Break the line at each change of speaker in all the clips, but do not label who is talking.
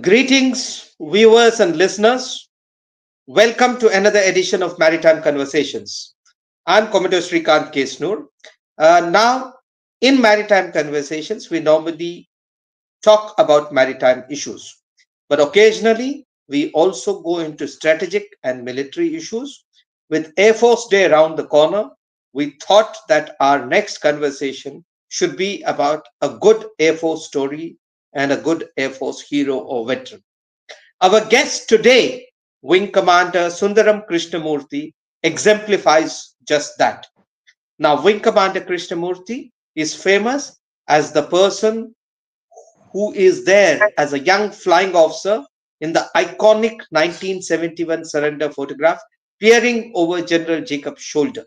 Greetings, viewers and listeners. Welcome to another edition of Maritime Conversations. I'm Cmde Srikant Kesnur. Now, in Maritime Conversations, we normally talk about maritime issues, but occasionally we also go into strategic and military issues. With Air Force Day around the corner, we thought that our next conversation should be about a good Air Force story and a good Air Force hero or veteran. Our guest today, Wing Commander Sundaram Krishnamurthy, exemplifies just that. Now, Wing Commander Krishnamurthy is famous as the person who is there as a young flying officer in the iconic 1971 surrender photograph peering over General Jacob's shoulder.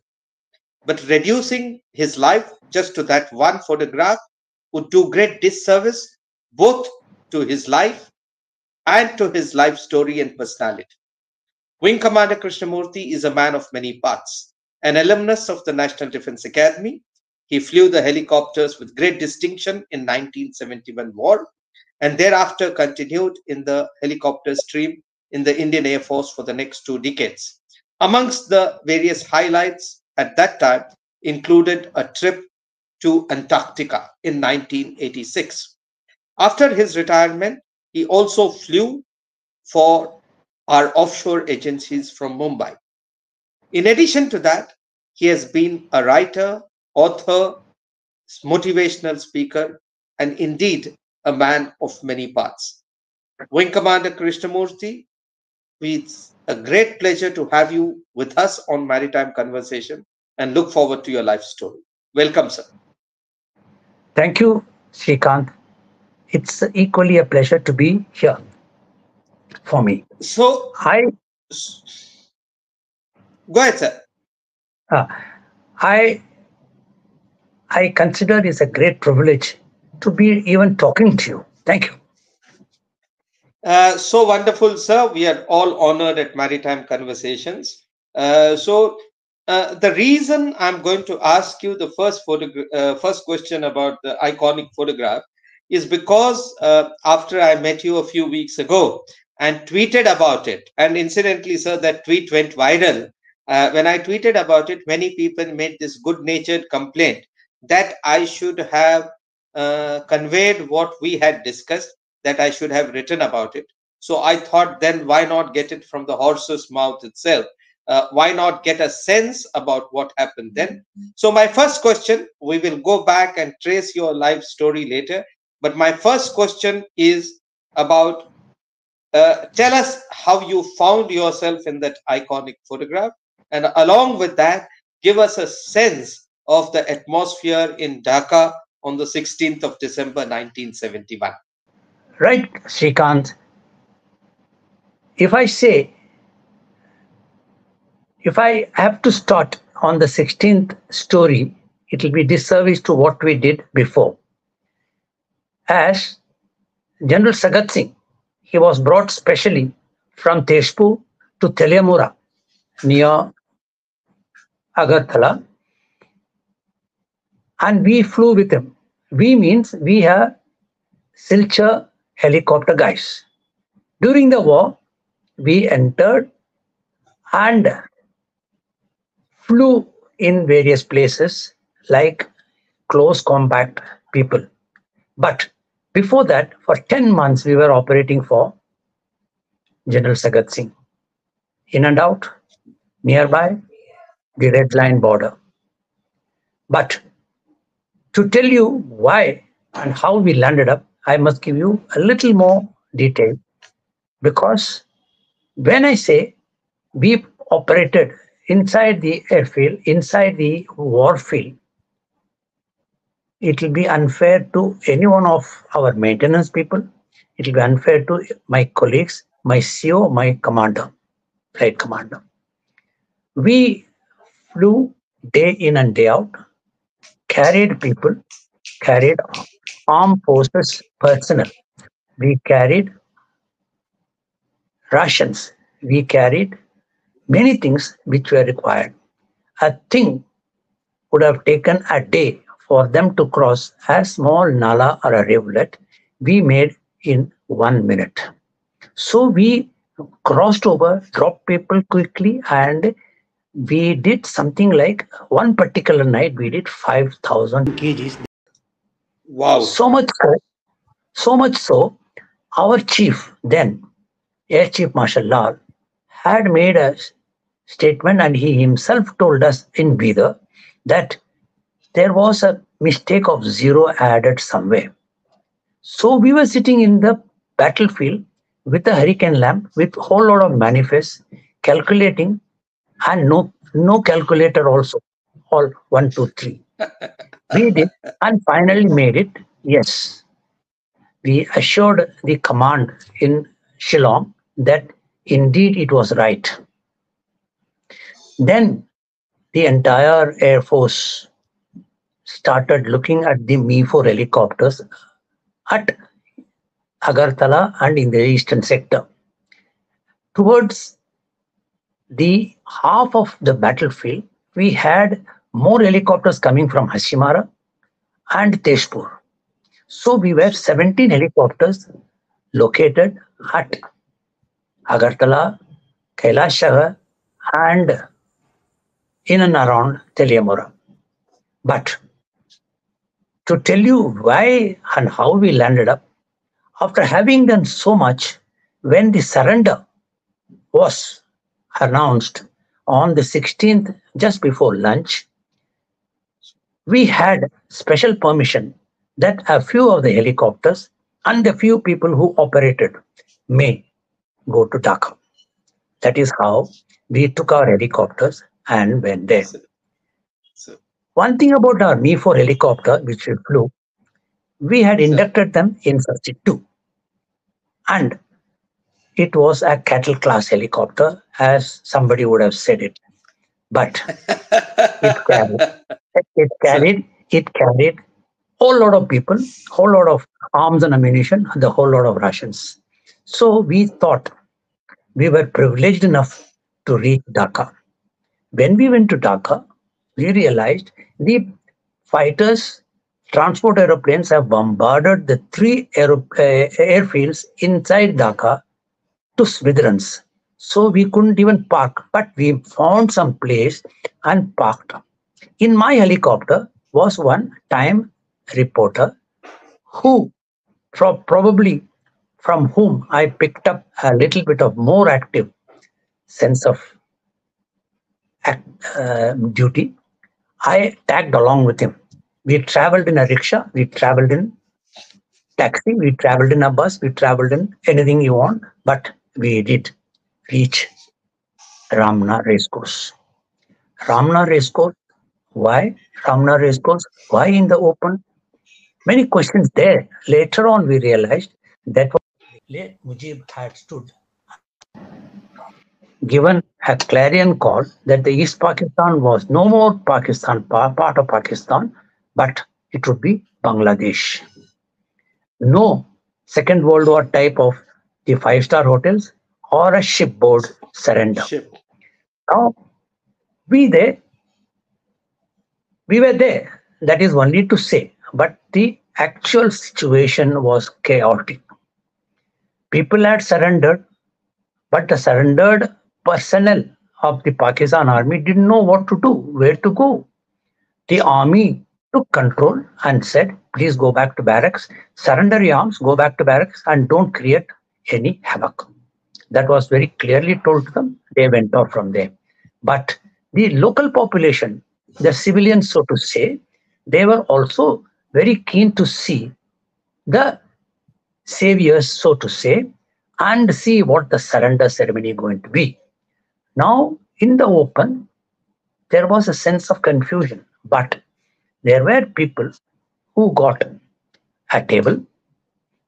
But reducing his life just to that one photograph would do great disservice both to his life and to his life story and personality. Wing Commander Krishnamurthy is a man of many parts. An alumnus of the National Defense Academy, he flew the helicopters with great distinction in 1971 war and thereafter continued in the helicopter stream in the Indian Air Force for the next 2 decades. Amongst the various highlights at that time included a trip to Antarctica in 1986. After his retirement, he also flew for our offshore agencies from Mumbai. In addition to that, he has been a writer, author, motivational speaker, and indeed a man of many parts. Wing Commander Krishnamurthy, it's a great pleasure to have you with us on Maritime Conversation and look forward to your life story. Welcome, sir.
Thank you, Srikant. It's equally a pleasure to be here for me.
So,
I
go ahead, sir.
uh, I I consider it a great privilege to be even talking to you. Thank you.
So wonderful, sir. We are all honored at Maritime Conversations. The reason I'm going to ask you the first question about the iconic photograph is because after I met you a few weeks ago and tweeted about it, and incidentally, sir, that tweet went viral. When I tweeted about it, many people made this good-natured complaint that I should have conveyed what we had discussed, that I should have written about it. So I thought, then why not get it from the horse's mouth itself? Why not get a sense about what happened then? So my first question, we will go back and trace your life story later. But my first question is about, tell us how you found yourself in that iconic photograph. And along with that, give us a sense of the atmosphere in Dhaka on the 16th of December, 1971.
Right, Srikant. If I have to start on the 16th story, it will be disservice to what we did before. As General Sagat Singh, he was brought specially from Tezpur to Teliamura near Agartala, and we flew with him. We means we are Silchar helicopter guys. During the war, we entered and flew in various places like close combat people. But before that, for 10 months, we were operating for General Sagat Singh. In and out, nearby, the red line border. But to tell you why and how we landed up, I must give you a little more detail, because when I say we operated inside the airfield, inside the war field, it will be unfair to any one of our maintenance people. It will be unfair to my colleagues, my CO, my commander, flight commander. We flew day in and day out, carried people, carried armed forces personnel. We carried rations. We carried many things which were required. A thing would have taken a day for them to cross a small nala or a rivulet. We made in 1 minute. So we crossed over, dropped people quickly, and we did something like one particular night we did 5,000 kgs.
Wow.
So much so, our chief then, Air Chief Marshal Lal, had made a statement, and he himself told us in Bidar that there was a mistake of zero added somewhere. So we were sitting in the battlefield with a hurricane lamp with a whole lot of manifests, calculating, and no calculator also. All 1, 2, 3. We did and finally made it. Yes, we assured the command in Shillong that indeed it was right. Then the entire Air Force started looking at the Me-4 helicopters at Agartala and in the eastern sector. Towards the half of the battlefield, we had more helicopters coming from Hashimara and Tezpur. So we were 17 helicopters located at Agartala, Kailash Sagar, and in and around Teliamura. But to tell you why and how we landed up, after having done so much, when the surrender was announced on the 16th, just before lunch, we had special permission that a few of the helicopters and the few people who operated may go to Dhaka. That is how we took our helicopters and went there. One thing about our Me-4 helicopter, which we flew, we had inducted them in Sarchit 2. And it was a cattle class helicopter, as somebody would have said it. But it carried whole lot of people, whole lot of arms and ammunition, and the whole lot of rations. So we thought we were privileged enough to reach Dhaka. When we went to Dhaka, we realized the fighters, transport aeroplanes have bombarded the three airfields inside Dhaka to smithereens. So we couldn't even park, but we found some place and parked. In my helicopter was one time reporter who probably from whom I picked up a little bit of more active sense of duty. I tagged along with him. We traveled in a rickshaw, we traveled in taxi, we traveled in a bus, we traveled in anything you want, but we did reach Ramna Racecourse. Ramna Racecourse, why? Ramna Racecourse, why in the open? Many questions there. Later on, we realized that late Mujib had stood given a clarion call that the East Pakistan was no more Pakistan, part of Pakistan, but it would be Bangladesh. No Second World War type of the five-star hotels or a shipboard surrender. Now, we were there. That is only to say, but the actual situation was chaotic. People had surrendered, but the surrendered personnel of the Pakistan army didn't know what to do, where to go. The army took control and said, please go back to barracks, surrender your arms, go back to barracks, and don't create any havoc. That was very clearly told to them. They went off from there. But the local population, the civilians, so to say, they were also very keen to see the saviors, so to say, and see what the surrender ceremony is going to be. Now, in the open, there was a sense of confusion, but there were people who got a table,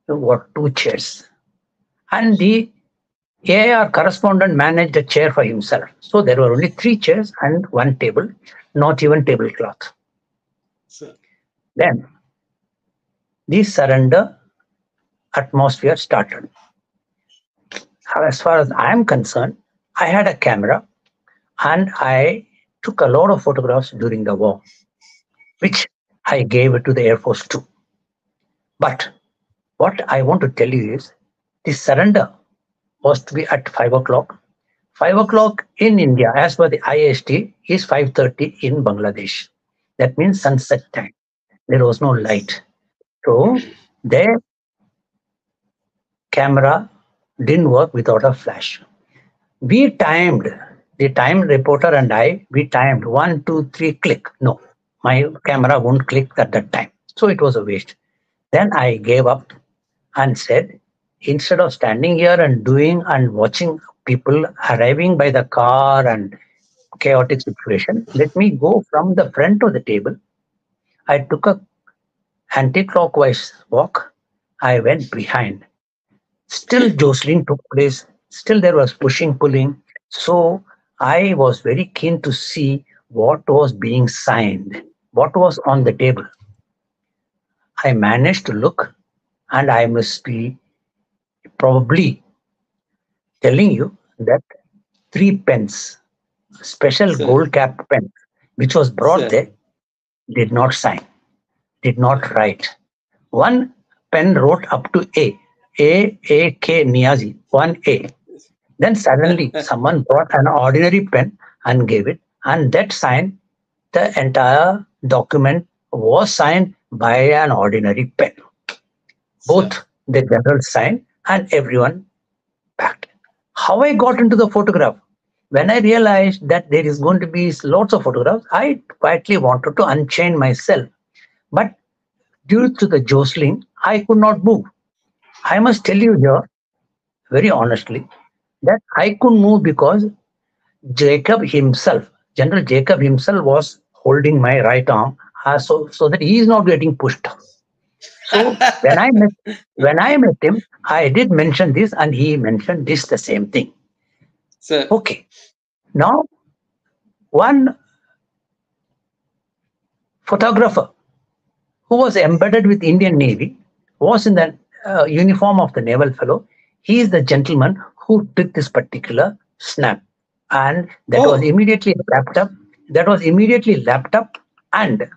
who got 2 chairs, and the AIR correspondent managed a chair for himself. So there were only 3 chairs and 1 table, not even tablecloth. Then the surrender atmosphere started. As far as I am concerned, I had a camera and I took a lot of photographs during the war, which I gave to the Air Force too. But what I want to tell you is The surrender was to be at 5 o'clock. 5 o'clock in India, as per the IST, is 5:30 in Bangladesh. That means sunset time. There was no light. So their camera didn't work without a flash. We timed, the time reporter and we timed 1, 2, 3, click. No, my camera won't click at that time. So it was a waste. Then I gave up and said, instead of standing here and doing and watching people arriving by the car and chaotic situation, let me go from the front of the table. I took a anti-clockwise walk. I went behind. Still jostling took place. Still there was pushing, pulling. So I was very keen to see what was being signed, what was on the table. I managed to look, and I must be probably telling you that 3 pens, special
Sir.
gold cap pen, which was brought
Sir.
there, did not sign, did not write. One pen wrote up to A.K. Niazi, 1A. Then suddenly someone brought an ordinary pen and gave it, and that signed, the entire document was signed by an ordinary pen. Both
Sir.
the general signed and everyone backed. How I got into the photograph? When I realized that there is going to be lots of photographs, I quietly wanted to unchain myself. But due to the jostling, I could not move. I must tell you here, very honestly, that I could move because Jacob himself, General Jacob himself, was holding my right arm so that he is not getting pushed. So when I met him, I did mention this, and he mentioned this the same thing.
Sir.
Okay. Now, one photographer who was embedded with Indian Navy was in the uniform of the naval fellow. He is the gentleman who took this particular snap, and that was immediately lapped up. That was immediately lapped up, and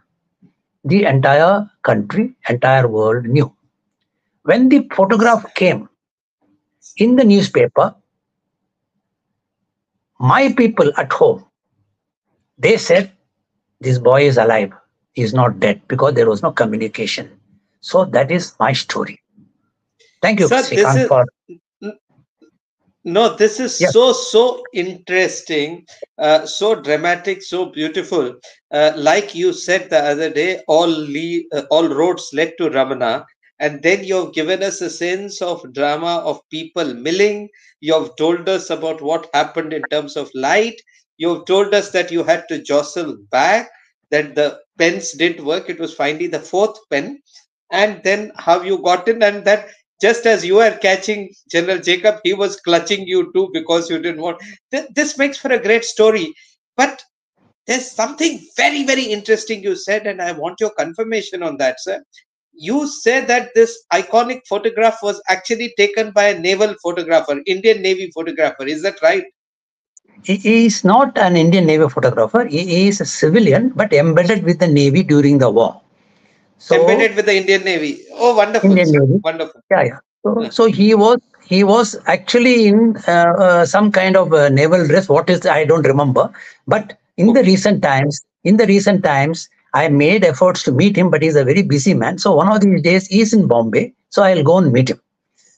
the entire country, entire world knew. When the photograph came in the newspaper, my people at home, they said, this boy is alive. He is not dead, because there was no communication. So that is my story. Thank you,
Sir,
Srikant, for...
No, this is so interesting, so dramatic, so beautiful. Like you said the other day, all roads led to Ramana, and then you've given us a sense of drama of people milling. You've told us about what happened in terms of light. You've told us that you had to jostle back, that the pens didn't work. It was finally the fourth pen, and then how you got in, and that just as you were catching General Jacob, he was clutching you too because you didn't want. This makes for a great story. But there's something very, very interesting you said, and I want your confirmation on that, sir. You said that this iconic photograph was actually taken by a naval photographer, Indian Navy photographer. Is that right?
He is not an Indian Navy photographer. He is a civilian, but embedded with the Navy during the war.
So, embedded with the Indian Navy. Oh, wonderful!
Indian Navy.
Wonderful.
Yeah. So he was actually in some kind of naval dress. What is, I don't remember. But in the recent times, I made efforts to meet him, but he's a very busy man. So one of these days he's in Bombay, so I'll go and meet him.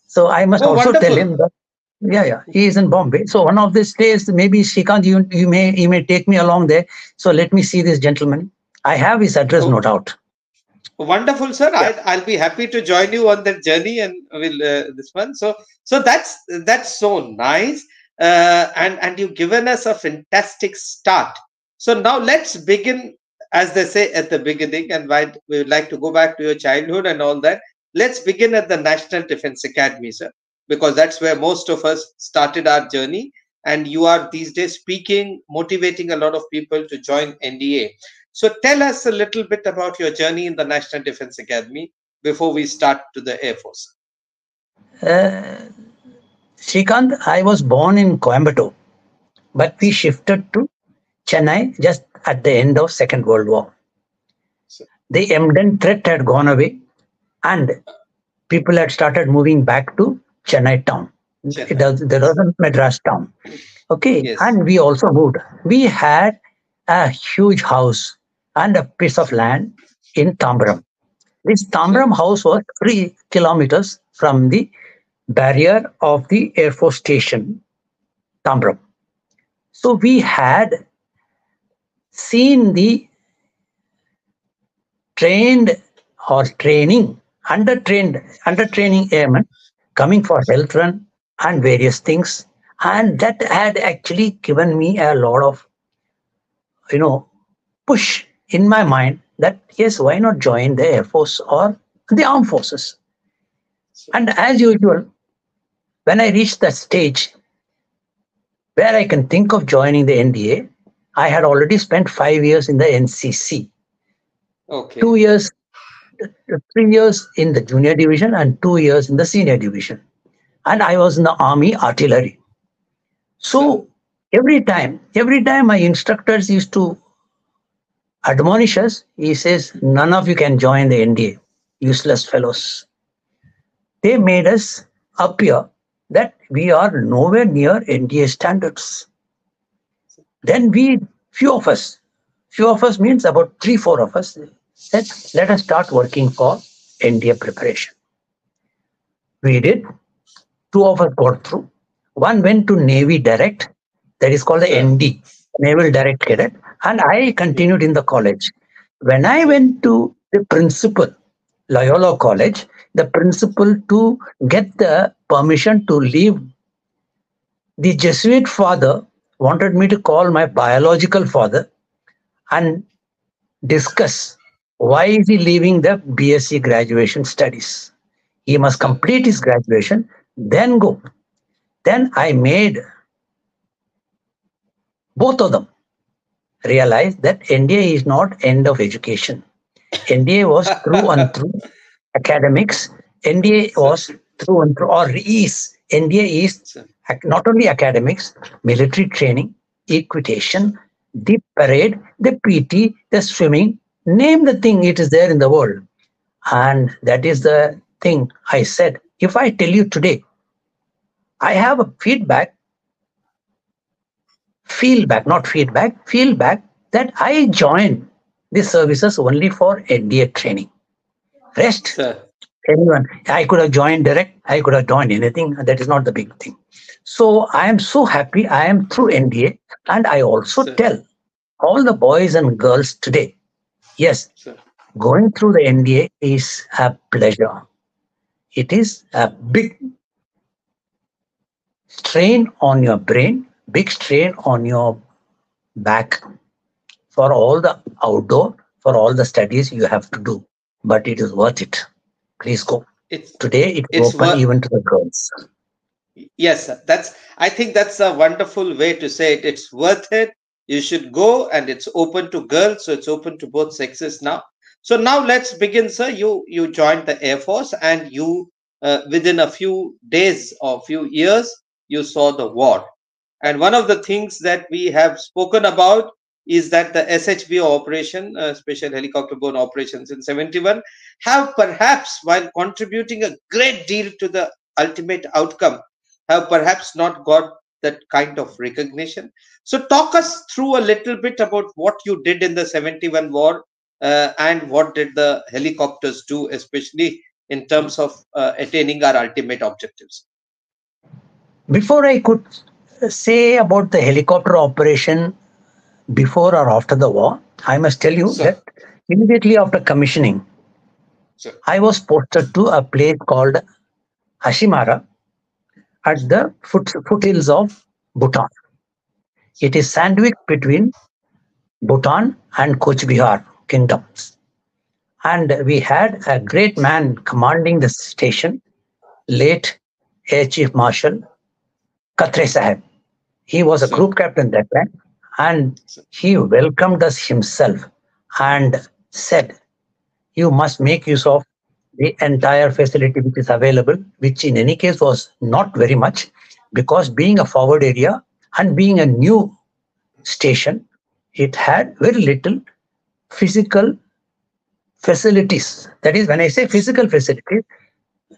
So I must also tell him that he is in Bombay. So one of these days, maybe Srikant, you may take me along there. So let me see this gentleman. I have his address, no doubt.
Wonderful, sir. Yeah. I'll be happy to join you on that journey, and will this one. So that's so nice, and you've given us a fantastic start. So now let's begin, as they say at the beginning, and why we would like to go back to your childhood and all that. Let's begin at the National Defence Academy, sir, because that's where most of us started our journey. And you are these days speaking, motivating a lot of people to join NDA. So tell us a little bit about your journey in the National Defence Academy before we start to the Air Force.
Srikant, I was born in Coimbatore, but we shifted to Chennai just at the end of Second World War. The Emden threat had gone away, and people had started moving back to Chennai town.
Chennai.
There wasn't Madras town. Okay,
Yes.
and we also moved. We had a huge house and a piece of land in Tambram. This
Sure.
Tambram house was 3 kilometers from the barrier of the Air Force Station, Tambram. So we had seen the trained or under training airmen coming for health run and various things. And that had actually given me a lot of, you know, push in my mind that yes, why not join the Air Force or the armed forces? And as usual, when I reached that stage where I can think of joining the NDA, I had already spent 5 years in the NCC,
Okay.
2 years, 3 years in the junior division, and 2 years in the senior division. And I was in the Army artillery.
Sir.
So every time my instructors used to admonish us, he says, none of you can join the NDA, useless fellows. They made us appear that we are nowhere near NDA standards. Then few of us means about 3, 4 of us said, let us start working for NDA preparation. We did. 2 of us got through. One went to Navy Direct, that is called the
Sir.
ND, Naval Direct Cadet, and I continued in the college. When I
Sir.
went to the principal, Loyola College, the principal to get the permission to leave, the Jesuit father wanted me to call my biological father and discuss why is he leaving the BSc graduation studies. He must
Sir.
complete his graduation, then go. Then I made both of them realize that NDA is not end of education. NDA was through and through academics. NDA
Sir.
was through and through, or is NDA is
Sir.
not only academics, military training, equitation, the parade, the PT, the swimming, name the thing, it is there in the world. And that is the thing I said. If I tell you today, I have a feedback that I joined the services only for NDA training. Rest,
Sir.
anyone. I could have joined direct, I could have joined anything. That is not the big thing. So I am so happy I am through NDA. And I also
Sir.
tell all the boys and girls today, yes,
Sir.
going through the NDA is a pleasure. It is a big strain on your brain, big strain on your back for all the outdoor, for all the studies you have to do. But it is worth it. Please go.
It's
Today it is
it's
open
worth.
even to the girls.
Yes, sir. I think that's a wonderful way to say it. It's worth it. You should go, and it's open to girls, so it's open to both sexes now. So now let's begin, sir. You joined the Air Force, and you within a few days or few years you saw the war. And one of the things that we have spoken about is that the SHBO operation, Special Helicopter Borne Operations in 71, have perhaps, while contributing a great deal to the ultimate outcome, have perhaps not got that kind of recognition. So talk us through a little bit about what you did in the 71 war, and what did the helicopters do, especially in terms of attaining our ultimate objectives.
Before I could say about the helicopter operation before or after the war, I must tell you
Sir.
that immediately after commissioning,
Sir.
I was posted to a place called Hashimara at the foothills of Bhutan. It is sandwiched between Bhutan and Koch Bihar kingdoms. And we had a great man commanding the station, late Air Chief Marshal Katre Sahib. He was a
Sir.
group captain that time, and
Sir.
he welcomed us himself and said, you must make use of the entire facility which is available, which in any case was not very much, because being a forward area and being a new station, it had very little physical facilities. That is, when I say physical facilities,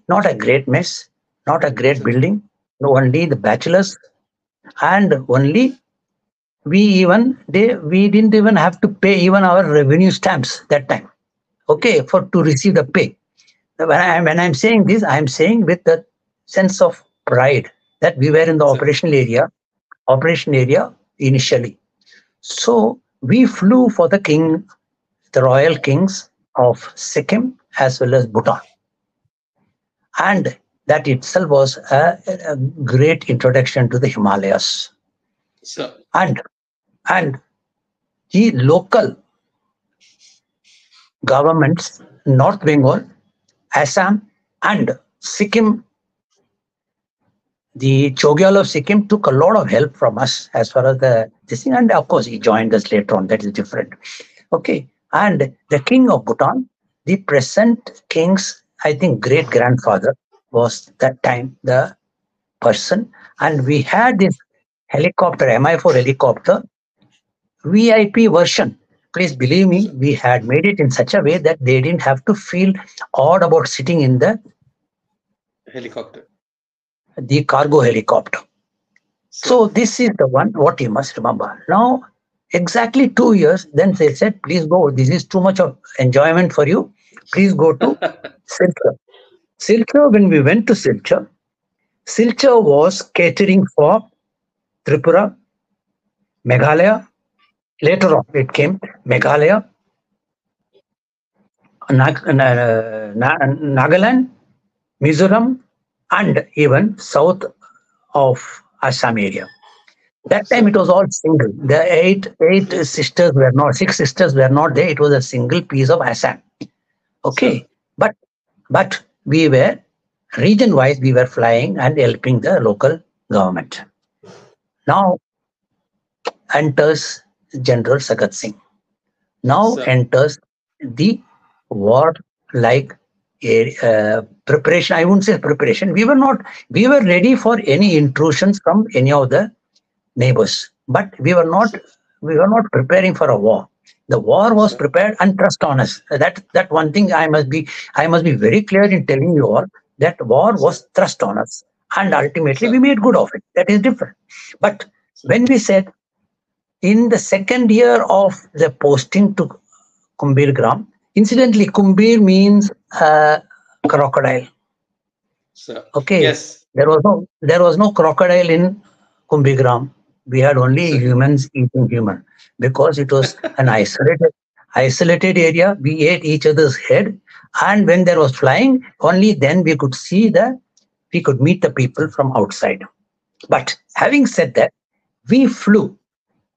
not a great mess, not a great building, only the bachelors, and only we didn't even have to pay even our revenue stamps that time. Okay, for to receive the pay. When I'm saying this, I'm saying with the sense of pride that we were in the
Sir.
operation area initially. So we flew for the royal kings of Sikkim as well as Bhutan. And that itself was a great introduction to the Himalayas.
Sir.
And the local governments, North Bengal, Assam, and Sikkim, the Chogyal of Sikkim took a lot of help from us as far as this thing. And of course, he joined us later on. That is different. Okay. And the king of Bhutan, the present king's, I think, great grandfather was that time the person. And we had this helicopter, Mi-4 helicopter, VIP version. Please believe me,
Sir.
we had made it in such a way that they didn't have to feel odd about sitting in
Helicopter.
the cargo helicopter.
Sir.
So this is the one what you must remember. Now, exactly 2 years, then they said, please go. This is too much of enjoyment for you. Please go to Silchar. Silchar, when we went to Silchar, Silchar was catering for Tripura, Meghalaya. Later on, it came Meghalaya, Nagaland, Mizoram, and even south of Assam area. That time
Sir.
it was all single. The eight
Yes.
sisters were not, six sisters were not there. It was a single piece of Assam.
Sir.
Okay, but we were region wise. We were flying and helping the local government. Now enters General Sagat Singh. Now
Sir.
enters the war like preparation. I wouldn't say preparation. We were not. We were ready for any intrusions from any of the neighbors, but
Sir.
we were not preparing for a war. The war was
Sir.
prepared, and trust on us. That one thing I must be very clear in telling you all that war
Sir.
was thrust on us, and ultimately we
Sir.
made good of it. That is different. But
Sir.
when we said in the second year of the posting to Kumbir Gram, incidentally, Kumbir means crocodile.
Sir.
Okay,
Yes.
there was no crocodile in Kumbhigram. We had only
Sir.
humans eating human because it was an isolated area. We ate each other's head, and when there was flying, only then we could meet the people from outside. But having said that, we flew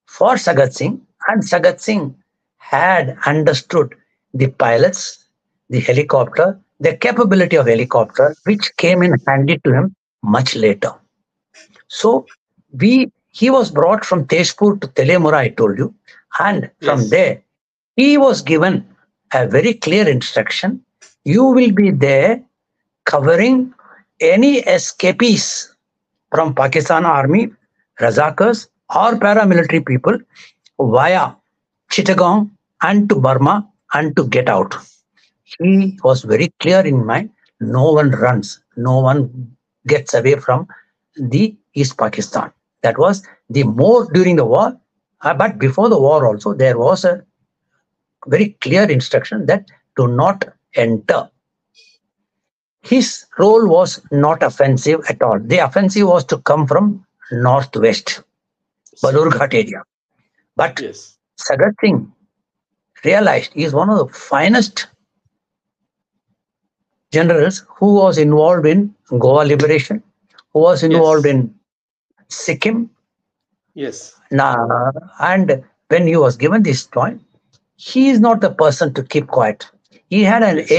for Sagat Singh, and Sagat Singh had understood the pilots, the helicopter, the capability of helicopter, which came in handy to him much later. So he was brought from Tezpur to Telemura, I told you, and from
Yes.
there he was given a very clear instruction: you will be there covering any escapees from Pakistan Army, Razakars, or paramilitary people via Chittagong and to Burma and to get out. He was very clear in mind. No one runs, no one gets away from the East Pakistan. That was the more during the war, but before the war also, there was a very clear instruction that do not enter. His role was not offensive at all. The offensive was to come from northwest,
Sir.
Balurghat area. But
Yes.
Sagat Singh realized he is one of the finest generals who was involved in Goa liberation, who was involved
Yes.
in Sikkim.
Yes.
And when he was given this point, he is not the person to keep quiet. He had an
Yes.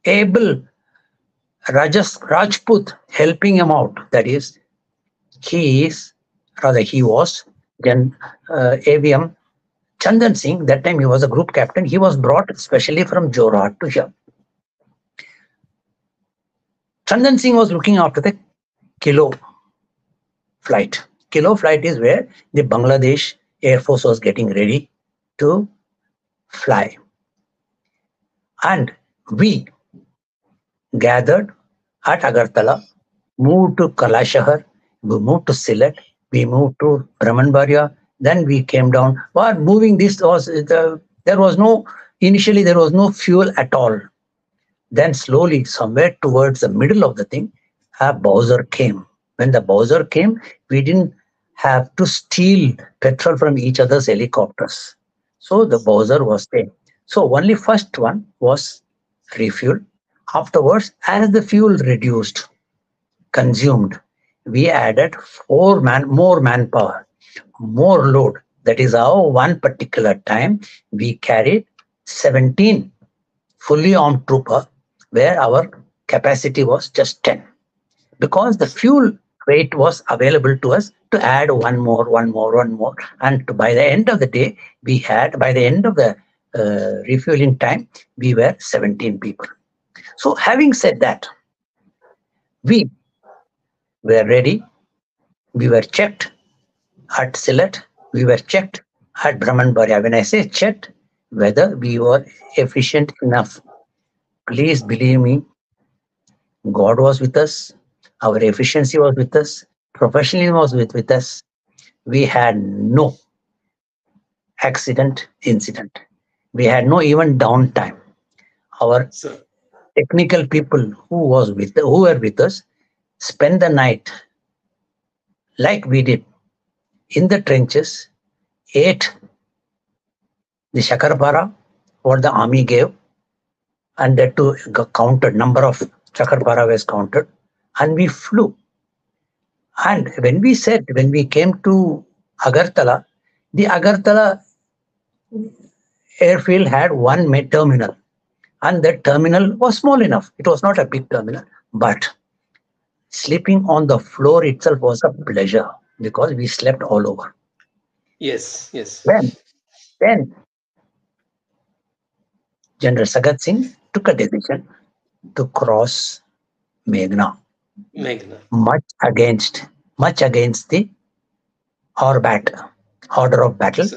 able Rajput helping him out. That is, he was then AVM Chandan Singh. That time he was a group captain. He was brought specially from Jorhat to here. Chandan Singh was looking after the Kilo flight. Kilo flight is where the Bangladesh Air Force was getting ready to fly. And we gathered at Agartala, moved to Kalashahar, we moved to Sylhet, we moved to Brahmanbaria, then we came down. While moving this there was no, initially there was no fuel at all. Then slowly, somewhere towards the middle of the thing, a Bowser came. When the Bowser came, we didn't have to steal petrol from each other's helicopters. So the Bowser was there. So only first one was refuel. Afterwards, as the fuel reduced, consumed, we added more manpower, more load. That is how one particular time we carried 17 fully armed trooper, where our capacity was just 10, because the fuel weight was available to us to add one more, and by the end of the day, by the end of the refueling time, we were 17 people. So having said that, we were ready, we were checked at Sylhet, we were checked at Brahmanbaria. When I say checked, whether we were efficient enough, please believe me, God was with us, our efficiency was with us, professionalism was with us. We had no incident. We had no even downtime. Our technical people who were with us spent the night like we did in the trenches, ate the shakarpara what the army gave, and that too counted, number of shakarpara was counted, and we flew. And when we came to Agartala, the Agartala airfield had one terminal, and that terminal was small enough. It was not a big terminal, but sleeping on the floor itself was a pleasure because we slept all over.
Yes, yes.
Then General Sagat Singh took a decision to cross Meghna. Much against the order of battle,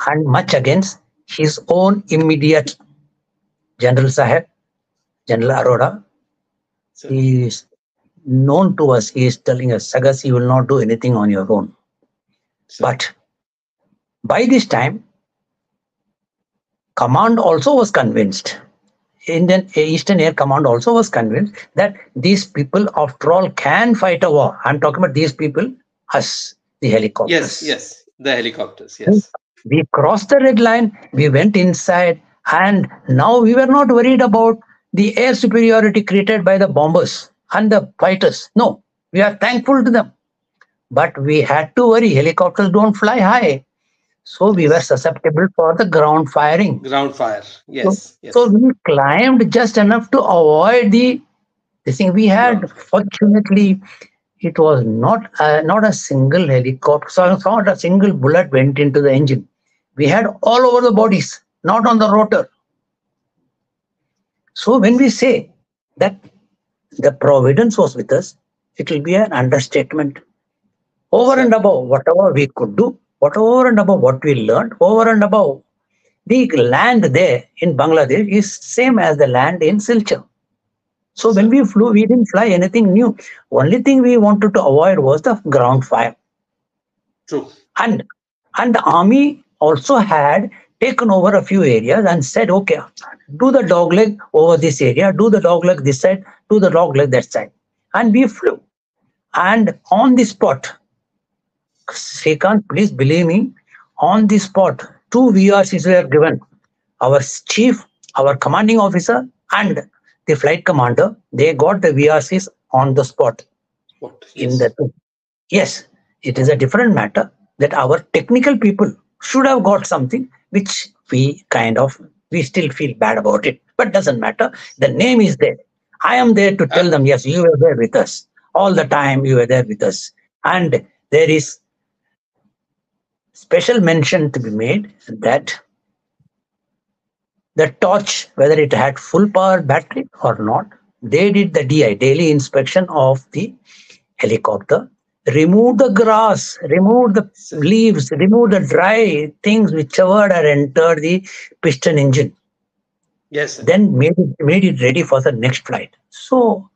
and much against his own immediate General Sahib, General Arora. He is known to us. He is telling us, Sagas, you will not do anything on your own. But by this time, Command also was convinced. Indian Eastern Air Command also was convinced that these people, after all, can fight a war. I'm talking about these people, us, the helicopters.
Yes, the helicopters, yes.
We crossed the red line, we went inside, and now we were not worried about the air superiority created by the bombers and the fighters. No, we are thankful to them. But we had to worry, helicopters don't fly high. So we were susceptible for the ground firing.
Ground fire, yes.
So we climbed just enough to avoid the thing. We had, fortunately, it was not a single helicopter, so not a single bullet went into the engine. We had all over the bodies, not on the rotor. So when we say that the providence was with us, it will be an understatement. Over and above whatever we could do, over and above what we learned, over and above the land there in Bangladesh is same as the land in Silchar. So when we flew, we didn't fly anything new. Only thing we wanted to avoid was the ground fire.
True.
And the army also had taken over a few areas and said, okay, do the dogleg over this area, do the dogleg this side, do the dogleg that side. And we flew. And on the spot, Srikant, please believe me, on the spot, 2 VRCs were given. Our chief, our commanding officer, and the flight commander, they got the VRCs on the spot. Yes, it is a different matter that our technical people should have got something which we still feel bad about it, but doesn't matter. The name is there. I am there to tell them, yes, you were there with us. All the time you were there with us. And there is special mention to be made that the torch, whether it had full power battery or not, they did the DI, daily inspection of the helicopter, removed the grass, removed the leaves, removed the dry things whichever had entered the piston engine.
Yes, sir.
Then made it ready for the next flight. So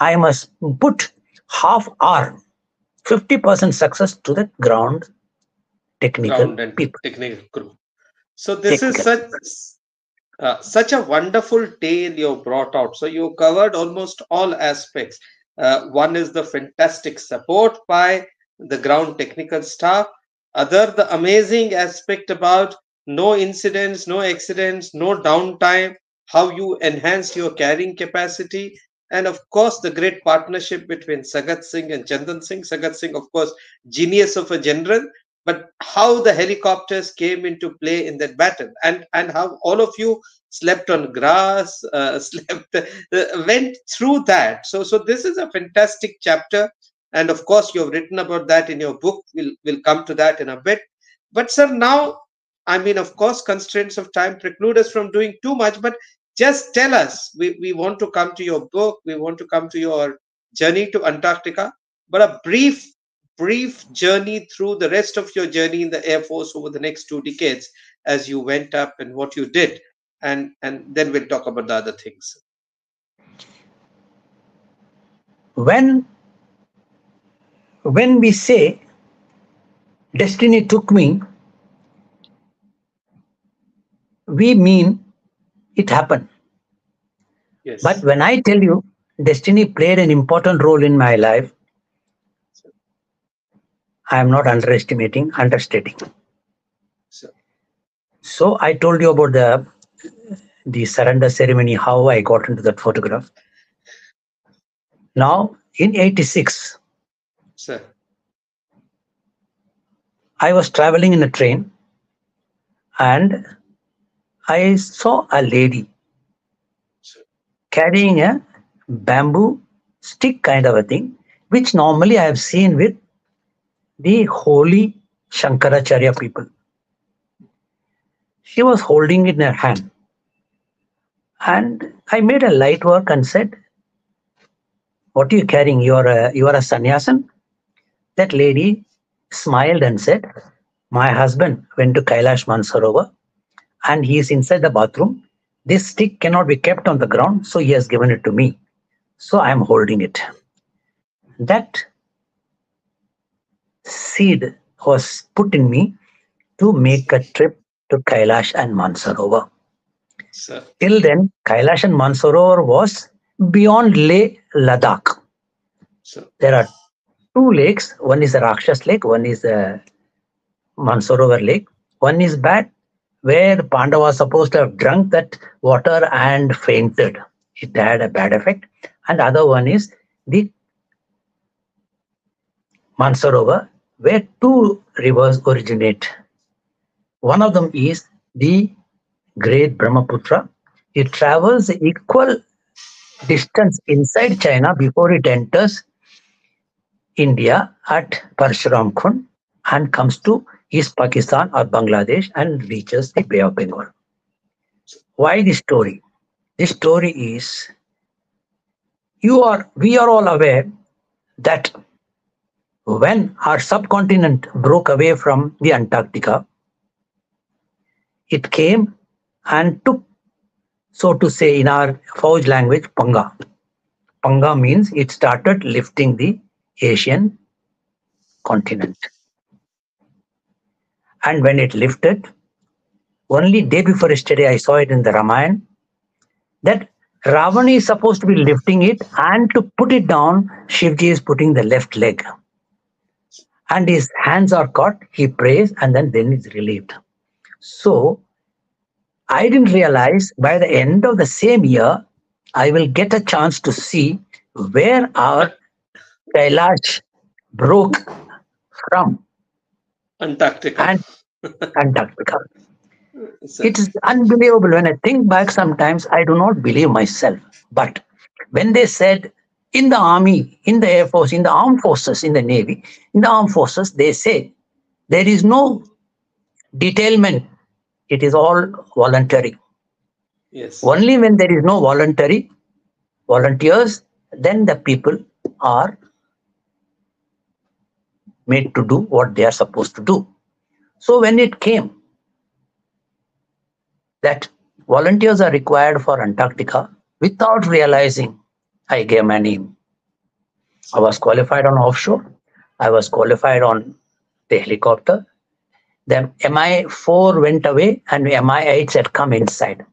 I must put half hour, 50% success to the ground technical
Ground and
people.
technical crew. So this is
Technical.
such a wonderful tale you brought out. So you covered almost all aspects. One is the fantastic support by the ground technical staff. Other, the amazing aspect about no incidents, no accidents, no downtime, how you enhanced your carrying capacity. And of course, the great partnership between Sagat Singh and Chandan Singh. Sagat Singh, of course, genius of a general, but how the helicopters came into play in that battle, and how all of you slept on grass, went through that. So this is a fantastic chapter, and of course you've written about that in your book. We'll come to that in a bit. But sir, now, I mean, of course, constraints of time preclude us from doing too much, but just tell us, we want to come to your book, we want to come to your journey to Antarctica, but a brief journey through the rest of your journey in the Air Force over the next 2 decades, as you went up and what you did, and then we'll talk about the other things.
When we say destiny took me, we mean it happened.
Yes.
But when I tell you destiny played an important role in my life, I am not understating. So I told you about the surrender ceremony, how I got into that photograph. Now, in 86,
Sir.
I was traveling in a train and I saw a lady carrying a bamboo stick kind of a thing, which normally I have seen with the holy Shankaracharya people. She was holding it in her hand. And I made a light work and said, "What are you carrying? You are a sannyasin?" That lady smiled and said, "My husband went to Kailash Mansarovar and he is inside the bathroom. This stick cannot be kept on the ground, so he has given it to me. So I am holding it." That seed was put in me to make a trip to Kailash and Mansarovar.
Sir.
Till then, Kailash and Mansarovar was beyond Leh, Ladakh.
Sir.
There are two lakes. One is the Rakshas Lake, one is the Mansarovar Lake. One is bad, where Pandava was supposed to have drunk that water and fainted. It had a bad effect. And the other one is the Mansarovar, where two rivers originate. One of them is the great Brahmaputra. It travels equal distance inside China before it enters India at Parshuram Khund and comes to East Pakistan or Bangladesh and reaches the Bay of Bengal. Why this story? This story is we are all aware that when our subcontinent broke away from the Antarctica, it came and took, so to say, in our Fauj language, Panga. Panga means it started lifting the Asian continent. And when it lifted, only day before yesterday, I saw it in the Ramayana, that Ravana is supposed to be lifting it, and to put it down, Shivji is putting the left leg. And his hands are caught, he prays, and then is relieved. So, I didn't realize by the end of the same year, I will get a chance to see where our Kailash broke from.
Antarctica.
And Antarctica. It is unbelievable. When I think back sometimes, I do not believe myself. But when they said in the army, in the air force, in the armed forces, in the navy, in the armed forces, they say there is no detailment. It is all voluntary.
Yes.
Only when there is no volunteers, then the people are made to do what they are supposed to do. So when it came that volunteers are required for Antarctica, without realizing, I gave my name. I was qualified on offshore. I was qualified on the helicopter. The Mi-4 went away and Mi-8s had come inside.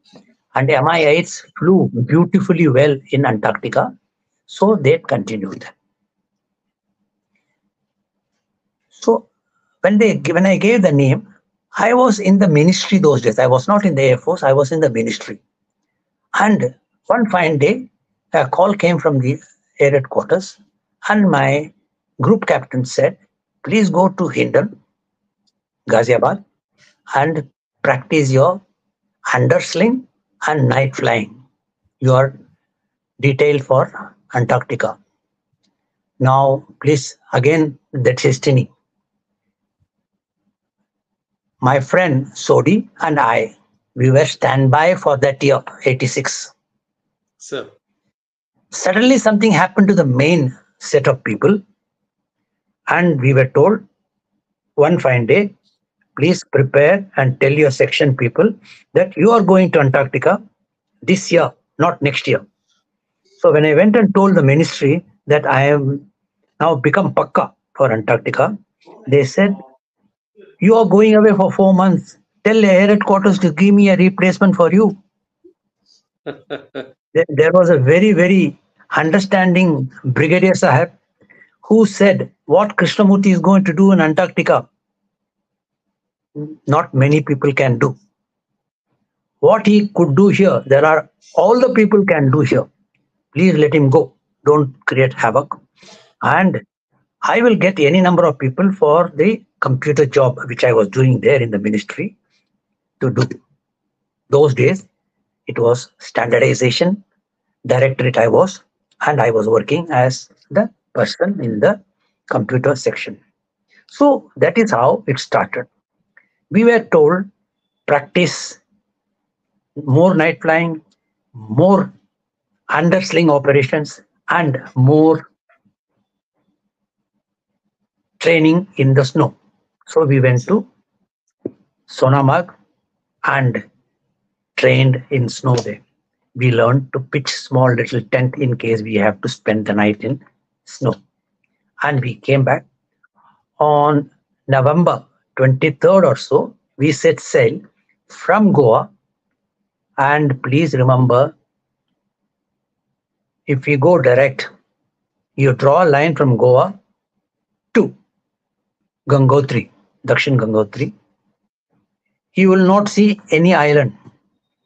And Mi-8s flew beautifully well in Antarctica. So they continued. So when I gave the name, I was in the ministry those days. I was not in the Air Force. I was in the ministry. And one fine day, a call came from the air headquarters, and my group captain said, "Please go to Hindon, Ghaziabad, and practice your undersling and night flying. You are detailed for Antarctica." Now, please, again, that's destiny. My friend Sodi and I, we were standby for that year, 86.
Sir.
Suddenly, something happened to the main set of people, and we were told one fine day, please prepare and tell your section people that you are going to Antarctica this year, not next year. So when I went and told the ministry that I am now become Pakka for Antarctica, they said, "You are going away for 4 months. Tell the air headquarters to give me a replacement for you." There was a very, very understanding Brigadier Sahib who said, what Krishnamurthy is going to do in Antarctica, not many people can do. What he could do here, all the people can do here. Please let him go. Don't create havoc. And I will get any number of people for the computer job, which I was doing there in the ministry to do. Those days, it was standardization directorate I was, and I was working as the person in the computer section. So that is how it started. We were told, practice more night flying, more undersling operations, and more training in the snow. So we went to Sonamarg and trained in snow there. We learned to pitch small little tent in case we have to spend the night in snow. And we came back on November 23rd or so. We set sail from Goa. And please remember, if you go direct, you draw a line from Goa to Gangotri, Dakshin Gangotri. You will not see any island.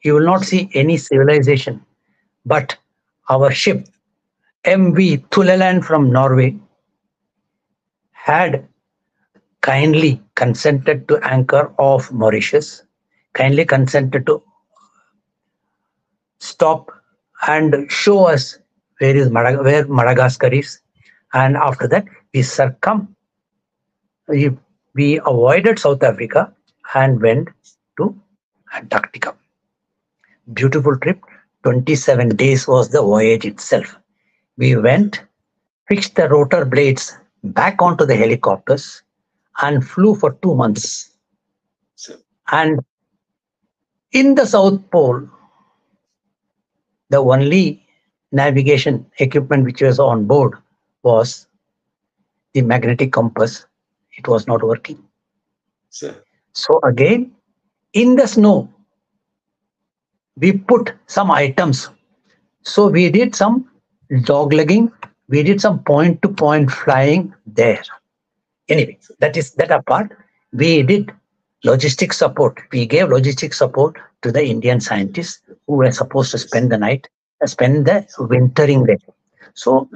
You will not see any civilization. But our ship, MV Thuleland from Norway, had kindly consented to anchor off Mauritius, kindly consented to stop and show us where Madagascar is. And after that, we avoided South Africa and went to Antarctica. Beautiful trip. 27 days was the voyage itself. We went, fixed the rotor blades back onto the helicopters, and flew for 2 months. And in the South Pole, the only navigation equipment which was on board was the magnetic compass. It was not working. So again, in the snow, we put some items. So we did some doglegging. We did some point-to-point flying there. Anyway, that apart, we did logistic support. We gave logistic support to the Indian scientists who were supposed to spend the wintering there. So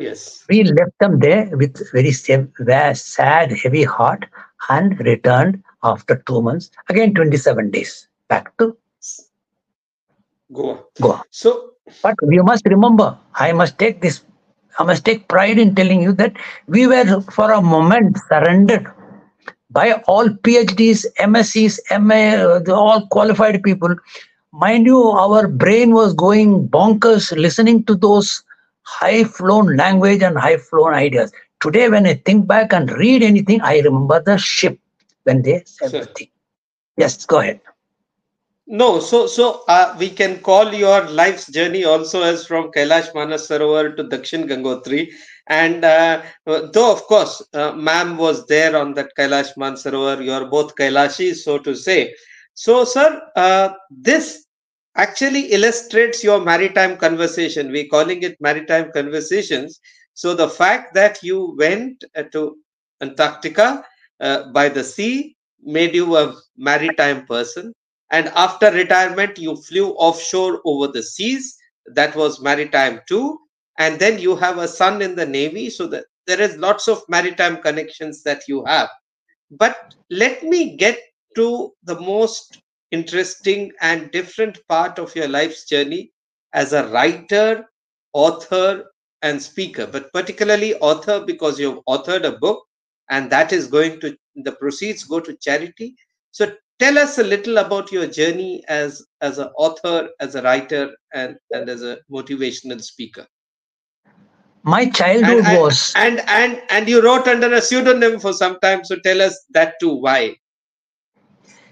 we left them there with very sad, heavy heart, and returned after 2 months, again 27 days, back to Goa. So, but you must remember, I must take pride in telling you that we were for a moment surrendered by all PhDs, MScs, MA, all qualified people. Mind you, our brain was going bonkers listening to those high-flown language and high-flown ideas. Today, when I think back and read anything, I remember the ship when they said everything. Yes, go ahead.
No, so we can call your life's journey also as from Kailash Manas Sarovar to Dakshin Gangotri, And though, of course, ma'am was there on that Kailash Mansarovar, you are both Kailashis, so to say. So, sir, this actually illustrates your maritime conversation. We're calling it Maritime Conversations. So, the fact that you went to Antarctica by the sea made you a maritime person. And after retirement, you flew offshore over the seas. That was maritime too. And then you have a son in the navy, so that there is lots of maritime connections that you have. But let me get to the most interesting and different part of your life's journey as a writer, author, and speaker, but particularly author because you've authored a book, and that is going to, the proceeds go to charity. So tell us a little about your journey as an author, as a writer, and as a motivational speaker.
My
and
childhood
and
was
and you wrote under a pseudonym for some time, so tell us that too, why.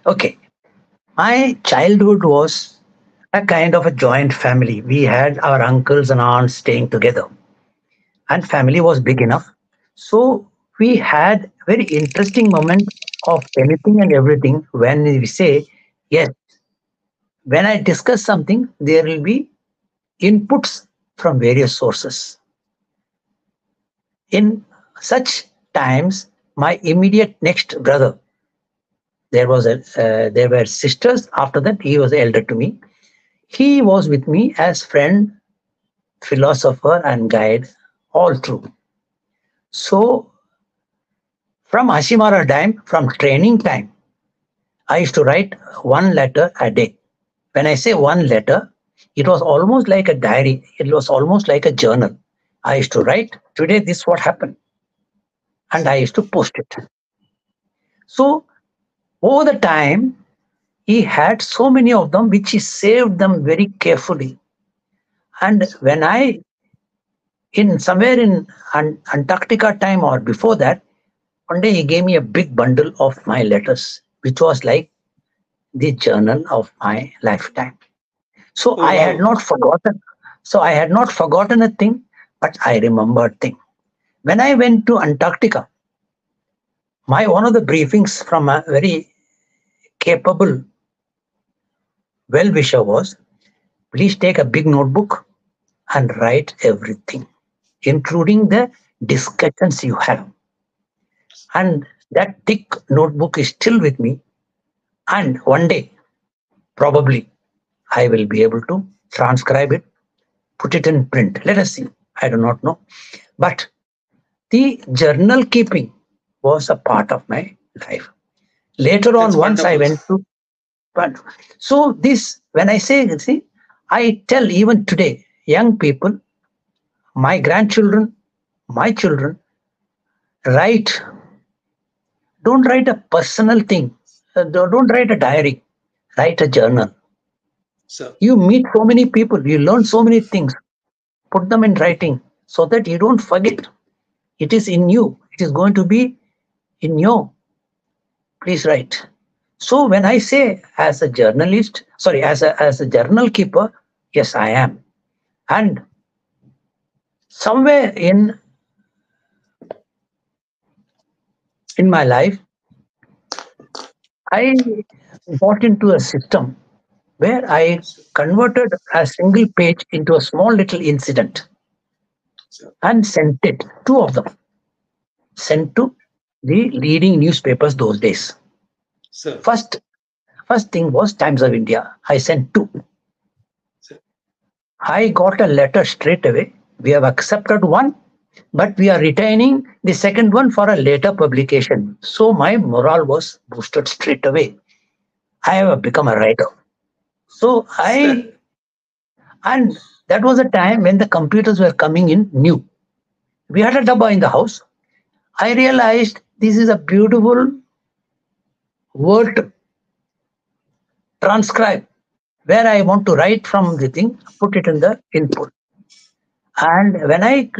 okay. My childhood was a kind of a joint family. We had our uncles and aunts staying together, and family was big enough. So we had very interesting moment of anything and everything when we say, yes, when I discuss something, there will be inputs from various sources. In such times, my immediate next brother, there were sisters. After that, he was elder to me. He was with me as friend, philosopher, and guide all through. So from Hashimara time, from training time, I used to write one letter a day. When I say one letter, it was almost like a diary. It was almost like a journal. I used to write, today this what happened. And I used to post it. So over the time, he had so many of them, which he saved them very carefully. And when I, in somewhere in Antarctica time or before that, one day he gave me a big bundle of my letters, which was like the journal of my lifetime. So
Oh
I had
wow.
not forgotten. So I had not forgotten a thing, but I remembered thing. When I went to Antarctica, my one of the briefings from a very capable well-wisher was, please take a big notebook and write everything, including the discussions you have. And that thick notebook is still with me. And one day, probably, I will be able to transcribe it, put it in print. Let us see. I do not know. But the journal keeping was a part of my life. Later on,
That's
once I
wonderful.
went to, but so this, when I say, see, I tell even today, young people, my grandchildren, my children, write, don't write a personal thing. Don't write a diary, write a journal.
So
You meet so many people, you learn so many things, put them in writing so that you don't forget. It is in you, it is going to be in you. Please write. So when I say as a journalist, sorry, as a journal keeper, yes, I am. And somewhere in my life, I got into a system where I
so,
converted a single page into a small little incident
so,
and sent it, two of them, sent to the leading newspapers those days.
so,
First, first thing was Times of India. I sent two.
so,
I got a letter straight away. We have accepted one, but we are retaining the second one for a later publication. So my morale was boosted straight away. I have become a writer. So and that was a time when the computers were coming in new. We had a dabba in the house. I realized this is a beautiful word transcribe where I want to write from the thing, put it in the input. And when I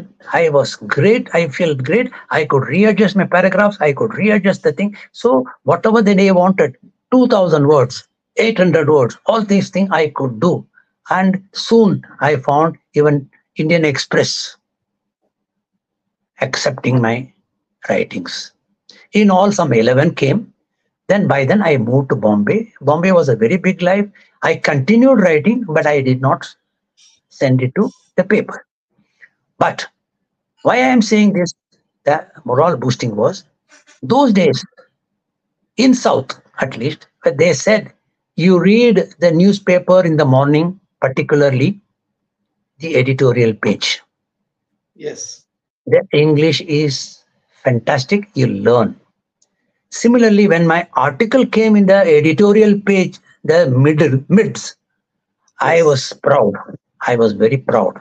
was great, I feel great. I could readjust my paragraphs. I could readjust the thing. So whatever the day wanted, 2,000 words, 800 words, all these things I could do. And soon I found even Indian Express. accepting my writings. In all, some 11 came. Then by then I moved to Bombay. Bombay was a very big life. I continued writing, but I did not send it to the paper. But why I am saying this, the morale boosting was those days in South, at least, where they said you read the newspaper in the morning, particularly the editorial page.
Yes.
The English is fantastic, you learn. Similarly, when my article came in the editorial page, the mids, I
Yes.
was proud. I was very proud.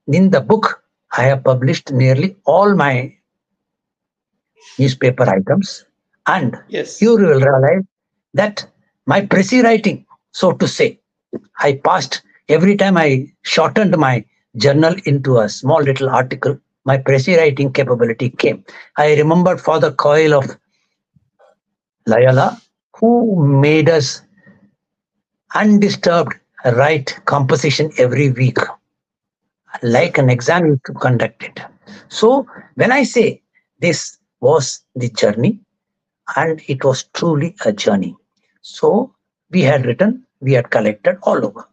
In the book, I have published nearly all my newspaper items, and you
Yes.
will realize that my pressy writing, so to say, I passed every time I shortened my journal into a small little article, my pressy writing capability came. I remembered Father Coyle of Loyola, who made us undisturbed write composition every week,
Sir.
like an exam you to conduct it. So when I say this was the journey, and it was truly a journey. So we had written, we had collected all over.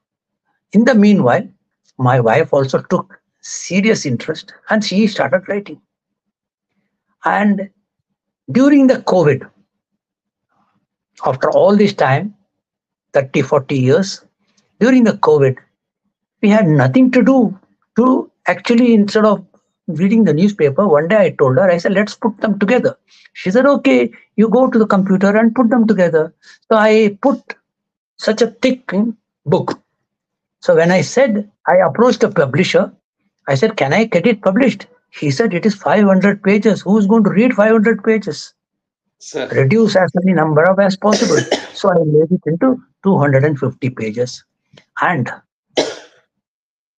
In the meanwhile, my wife also took serious interest and she started writing. And during the COVID, after all this time, 30, 40 years, during the COVID, we had nothing to do to actually, instead of reading the newspaper, one day I told her, I said, let's put them together. She said, okay, you go to the computer and put them together. So I put such a thick book. So when I said, I approached the publisher, I said, can I get it published? He said, it is 500 pages. Who's going to read 500 pages?
Sir.
Reduce as many number of as possible. So I made it into 250 pages and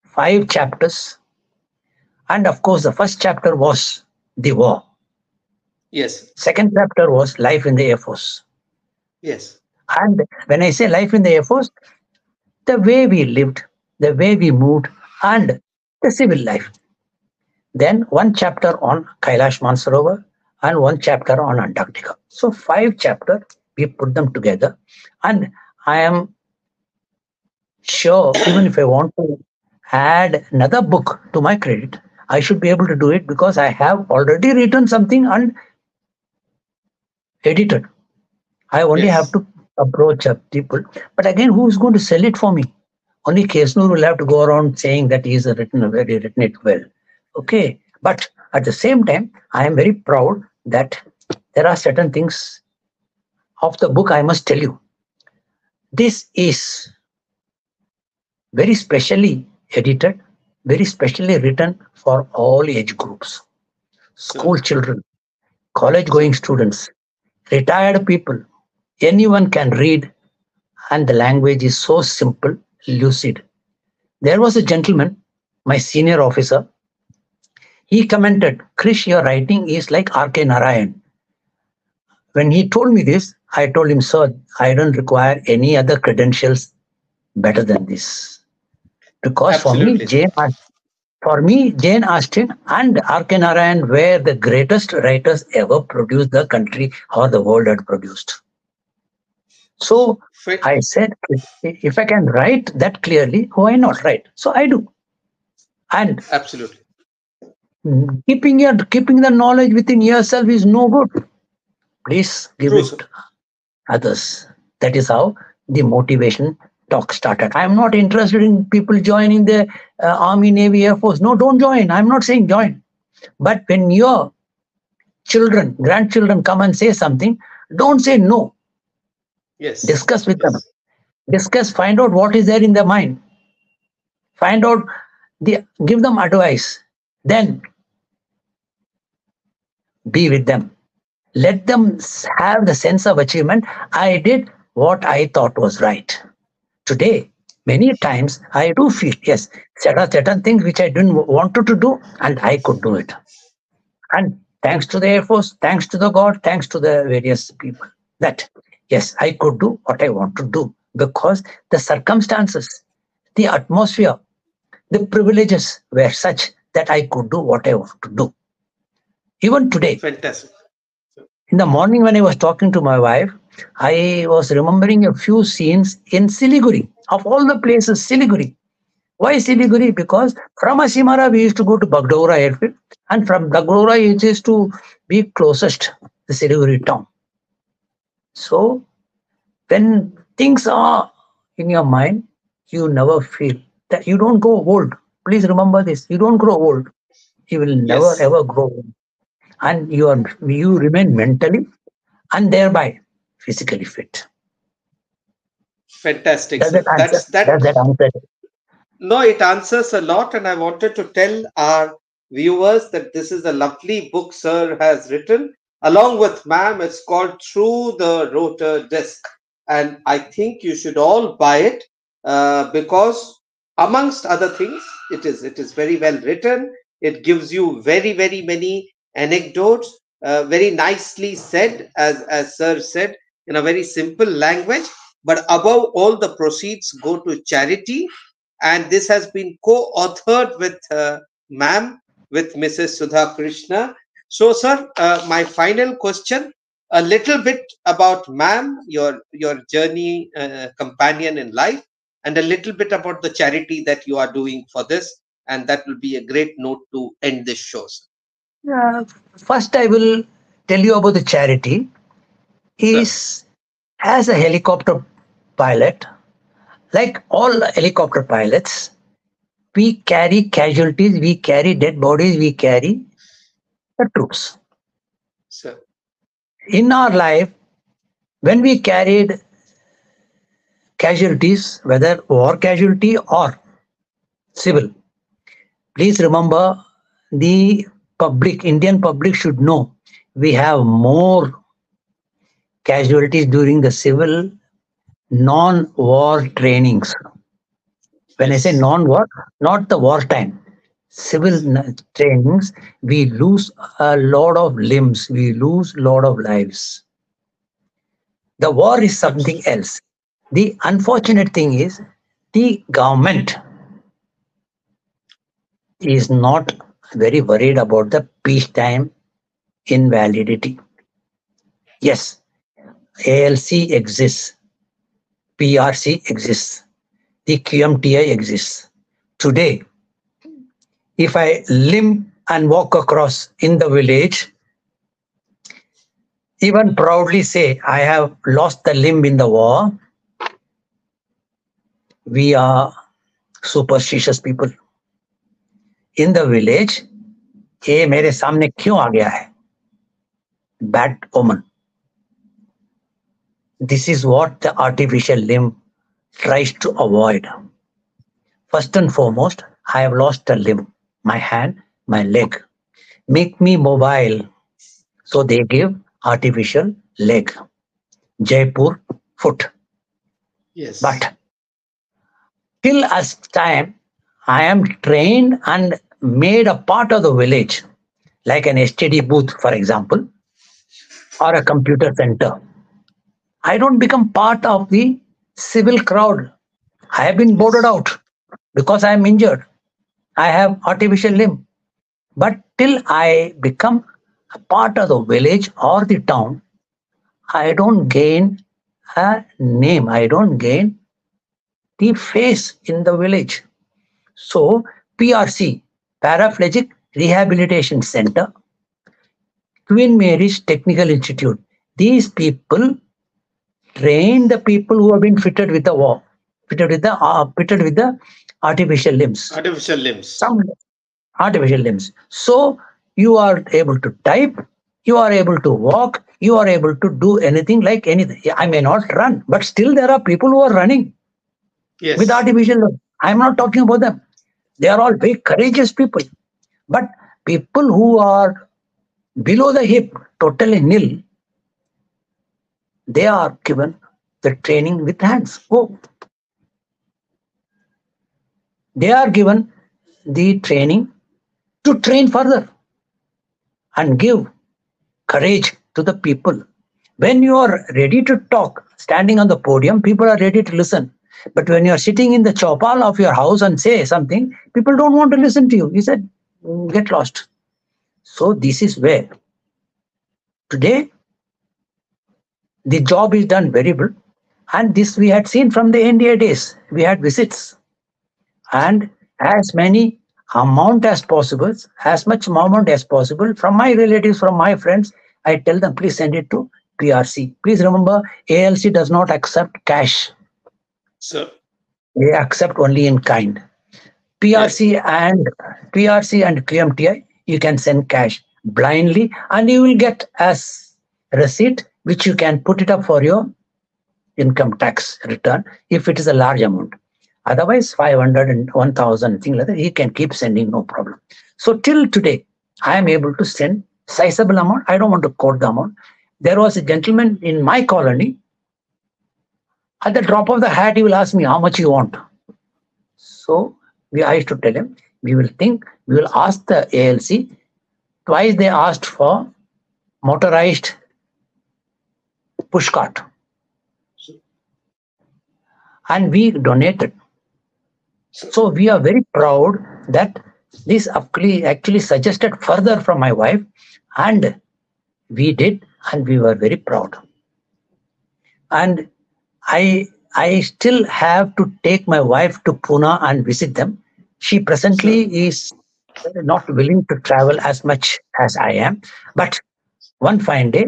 5 chapters. And of course, the first chapter was the war.
Yes.
Second chapter was life in the Air Force.
Yes.
And when I say life in the Air Force, the way we lived, the way we moved, and the civil life. Then one chapter on Kailash Mansarovar and one chapter on Antarctica. So 5 chapters, we put them together. And I am sure, even if I want to add another book to my credit, I should be able to do it because I have already written something and edited. I only have
Yes.
to approach people. But again, who is going to sell it for me? Only Kesnur will have to go around saying that he has written it well. Okay. But at the same time, I am very proud that there are certain things of the book I must tell you. This is very specially edited, very specially written for all age groups.
Sir.
School children, college
Sir.
going students, retired people, anyone can read, and the language is so simple, lucid. There was a gentleman, my senior officer, he commented, Krish, your writing is like R.K. Narayan. When he told me this, I told him, sir, I don't require any other credentials better than this. Because
Absolutely, sir.
Jane Austen and R.K. Narayan were the greatest writers ever produced the country or the world had produced. So
Fit.
I said, if I can write that clearly, why not write? So I do. And
Absolutely.
keeping the knowledge within yourself is no good. Please give
True, sir.
it others. That is how the motivation talk started. I am not interested in people joining the Army, Navy, Air Force. No, don't join. I'm not saying join. But when your children, grandchildren come and say something, don't say no.
Yes.
Discuss with them.
Yes.
Discuss, find out what is there in their mind. Find out, give them advice. Then be with them. Let them have the sense of achievement. I did what I thought was right. Today, many times I do feel, yes, certain things which I didn't want to do, and I could do it. And thanks to the Air Force, thanks to the God, thanks to the various people, that yes, I could do what I want to do because the circumstances, the atmosphere, the privileges were such that I could do what I want to do. Even today,
Fantastic.
in the morning when I was talking to my wife, I was remembering a few scenes in Siliguri. Of all the places, Siliguri. Why Siliguri? Because from Asimara we used to go to Bagdogra airfield, and from Bagdogra it is to be closest, the Siliguri town. So when things are in your mind, you never feel that you don't grow old. Please remember this: you don't grow old. You will never
Yes.
ever grow old, and you remain mentally and thereby physically fit.
Fantastic,
Does that
sir.
answer?
That's that.
Does that answer?
No, it answers a lot, and I wanted to tell our viewers that this is a lovely book sir has written along with ma'am. It's called Through the Rotor Disc, and I think you should all buy it because, amongst other things, it is very well written. It gives you very many anecdotes, very nicely said, as sir said, in a very simple language. But above all, the proceeds go to charity, and this has been co-authored with ma'am, with Mrs. Sudha Krishna. So, sir, my final question, a little bit about ma'am, your journey companion in life, and a little bit about the charity that you are doing for this, and that will be a great note to end this show, sir.
First, I will tell you about the charity.
Sir,
Is as a helicopter pilot, like all helicopter pilots, we carry casualties, we carry dead bodies, we carry the troops.
sir,
In our life, when we carried casualties, whether war casualty or civil, please remember the public, Indian public should know we have more casualties during the civil non-war trainings. When I say
yes,
non-war, not the wartime, civil trainings, we lose a lot of limbs, we lose a lot of lives. The war is something
absolutely,
else. The unfortunate thing is the government is not very worried about the peacetime invalidity. Yes, ALC exists, PRC exists, the QMTI exists. Today, if I limp and walk across in the village, even proudly say, I have lost the limb in the war, we are superstitious people. In the village, ये मेरे सामने क्यों आ गया है? Bad omen. This is what the artificial limb tries to avoid. First and foremost, I have lost a limb, my hand, my leg. Make me mobile. So they give artificial leg, Jaipur foot.
yes,
But till as time I am trained and made a part of the village, like an STD booth, for example, or a computer center, I don't become part of the civil crowd. I have been boarded
yes,
out because I am injured. I have artificial limb. But till I become a part of the village or the town, I don't gain a name. I don't gain the face in the village. So PRC, Paraplegic Rehabilitation Center, Queen Mary's Technical Institute, these people train the people who have been fitted with the war, fitted with the artificial limbs.
artificial limbs.
Some artificial limbs. So you are able to type, you are able to walk, you are able to do anything like anything. I may not run, but still there are people who are running with
Yes,
artificial limbs. I'm not talking about them. They are all very courageous people. But people who are below the hip, totally nil, they are given the training with hands. Oh, they are given the training to train further and give courage to the people. When you are ready to talk, standing on the podium, people are ready to listen. But when you are sitting in the chopal of your house and say something, people don't want to listen to you. You said, get lost. So this is where today the job is done very well. And this we had seen from the India days. We had visits and as many amount as possible, as much amount as possible from my relatives, from my friends. I tell them, please send it to PRC. Please remember, ALC does not accept cash.
Sir.
They accept only in kind. PRC and QMTI, you can send cash blindly and you will get as receipt which you can put it up for your income tax return if it is a large amount. Otherwise, 500 and 1,000, things like that, he can keep sending, no problem. So till today, I am able to send sizable amount. I don't want to quote the amount. There was a gentleman in my colony. At the drop of the hat, he will ask me how much you want. So I used to tell him, we will ask the ALC. Twice they asked for motorized pushcart. And we donated. So we are very proud that this actually suggested further from my wife, and we did, and we were very proud. And I still have to take my wife to Pune and visit them. She presently is not willing to travel as much as I am, but one fine day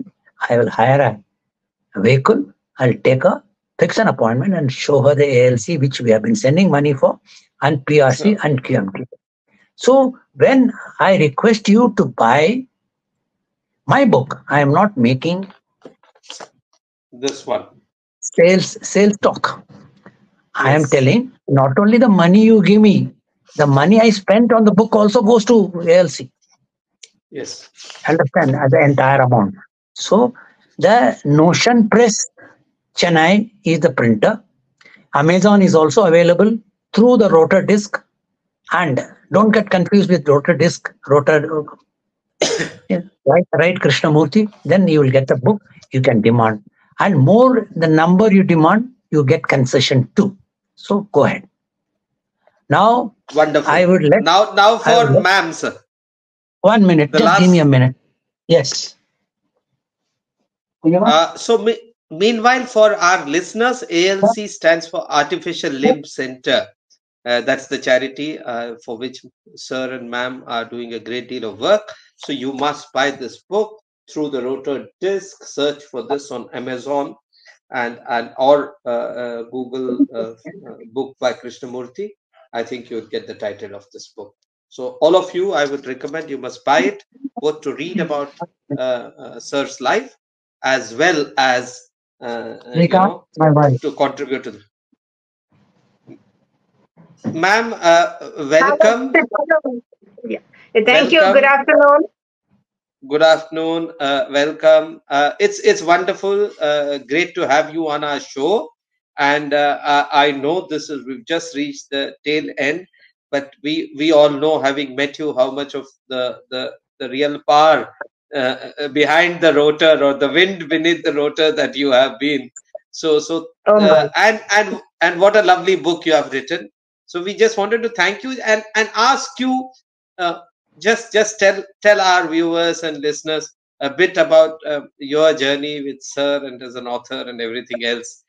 I will hire a vehicle. I'll take her, fix an appointment and show her the ALC which we have been sending money for, and PRC and QMT. So when I request you to buy my book, I am not making
this one
sales talk. I am telling not only the money you give me, the money I spent on the book also goes to ALC.
Yes.
Understand the entire amount. So the Notion Press Chennai is the printer. Amazon is also available through the rotor disc. And don't get confused with rotor disc, right Krishnamurthy, then you will get the book, you can demand. And more the number you demand, you get concession too. So go ahead. Now,
wonderful.
I would let
now for ma'am, sir.
1 minute, just give me a minute. Yes.
So meanwhile, for our listeners, ALC stands for Artificial Limb Center. That's the charity for which sir and ma'am are doing a great deal of work. So you must buy this book through the rotor disc. Search for this on Amazon or Google book by Krishnamurthy. I think you'll get the title of this book. So all of you, I would recommend you must buy it, both to read about sir's life as well as to contribute to the ma'am, welcome.
Thank you. Good afternoon.
Good afternoon. Welcome. It's wonderful. Great to have you on our show. And I know we've just reached the tail end, but we all know, having met you, how much of the real power behind the rotor, or the wind beneath the rotor, that you have been. And what a lovely book you have written. So we just wanted to thank you and ask you, just tell our viewers and listeners a bit about your journey with sir and as an author and everything else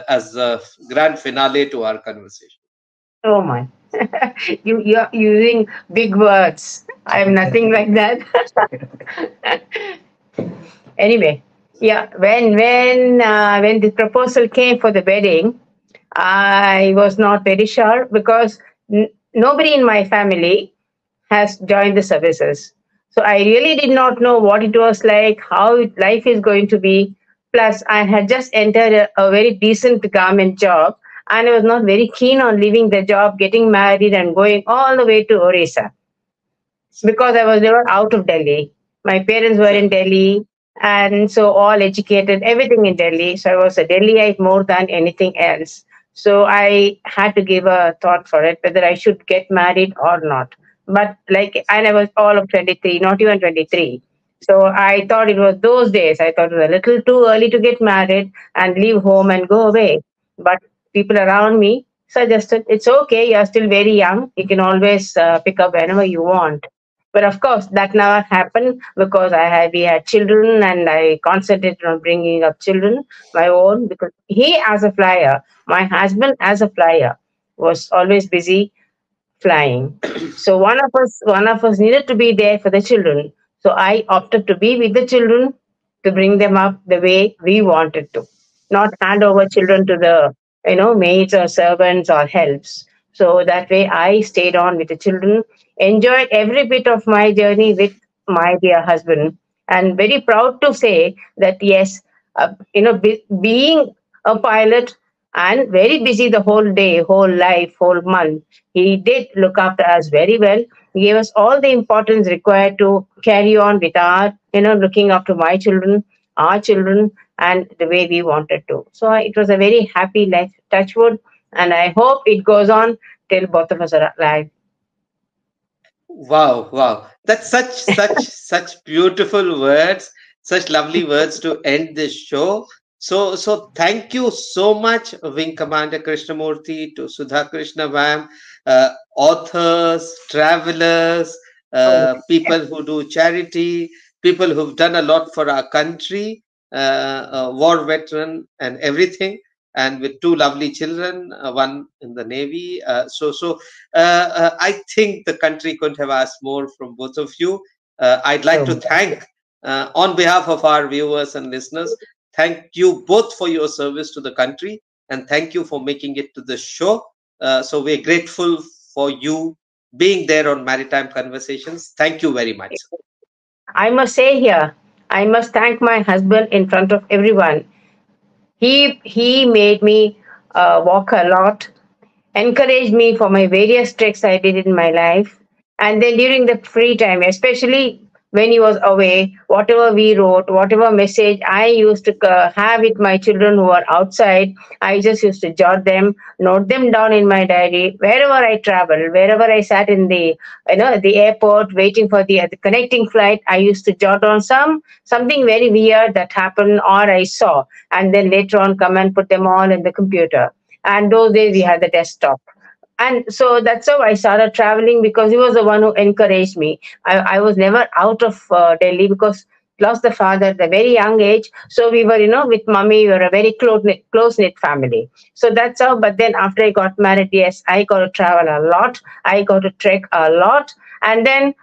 as a grand finale to our conversation.
Oh my, you're using big words. I have nothing like that. Anyway, yeah, when the proposal came for the wedding, I was not very sure because nobody in my family has joined the services. So I really did not know what it was like, how life is going to be. Plus, I had just entered a very decent government job, and I was not very keen on leaving the job, getting married, and going all the way to Orissa because they were out of Delhi. My parents were in Delhi, and so all educated, everything in Delhi. So I was a Delhiite more than anything else. So I had to give a thought for it, whether I should get married or not. But and I was all of 23, not even 23. So I thought it was those days. I thought it was a little too early to get married and leave home and go away. But people around me suggested, it's okay, you're still very young. You can always pick up whenever you want. But of course, that never happened because we had children, and I concentrated on bringing up children my own. Because he, as a flyer, my husband, as a flyer, was always busy flying. So one of us needed to be there for the children. So I opted to be with the children to bring them up the way we wanted to, not hand over children to the maids or servants or helps. So that way I stayed on with the children, enjoyed every bit of my journey with my dear husband, and very proud to say that yes, being a pilot and very busy the whole day, whole life, whole month, he did look after us very well. He gave us all the importance required to carry on with looking after my children, our children, and the way we wanted to. So it was a very happy life, touchwood, and I hope it goes on till both of us are alive.
Wow, wow. That's such beautiful words, such lovely words to end this show. So thank you so much, Wing Commander Krishnamurthy, to Sudha Krishna ma'am, authors, travelers,
Oh,
people who do charity, people who've done a lot for our country, war veteran and everything, and with two lovely children, one in the Navy. I think the country couldn't have asked more from both of you. I'd like to
so
thank, on behalf of our viewers and listeners, thank you both for your service to the country, and thank you for making it to the show. So we're grateful for you being there on Maritime Conversations. Thank you very much.
I must say here, I must thank my husband in front of everyone. He made me walk a lot, encouraged me for my various treks I did in my life. And then during the free time, especially when he was away, whatever we wrote, whatever message I used to have with my children who are outside, I just used to jot them, note them down in my diary. Wherever I traveled, wherever I sat in the airport waiting for the connecting flight, I used to jot on something very weird that happened or I saw, and then later on come and put them all in the computer. And those days we had the desktop, and so that's how I started traveling, because he was the one who encouraged me. I was never out of Delhi because lost the father at a very young age. So we were, with mommy, we were a very close knit family. So that's how. But then after I got married, yes, I got to travel a lot. I got to trek a lot. And then,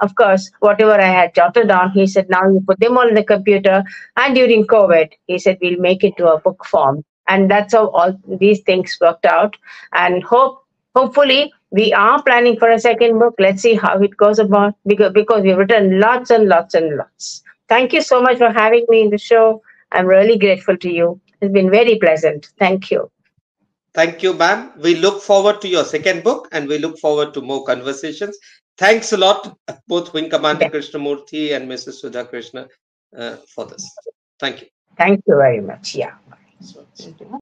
of course, whatever I had jotted down, he said, now you put them all in the computer. And during COVID, he said, we'll make it to a book form. And that's how all these things worked out. And hopefully we are planning for a second book. Let's see how it goes about, because we've written lots and lots and lots. Thank you so much for having me in the show. I'm really grateful to you. It's been very pleasant. Thank you.
Thank you, ma'am. We look forward to your second book, and we look forward to more conversations. Thanks a lot, both Wing Commander
Yeah.
Krishnamurthy and Mrs. Sudha Krishna, for this. Thank you.
Thank you very much. Yeah.
So,
Thank you.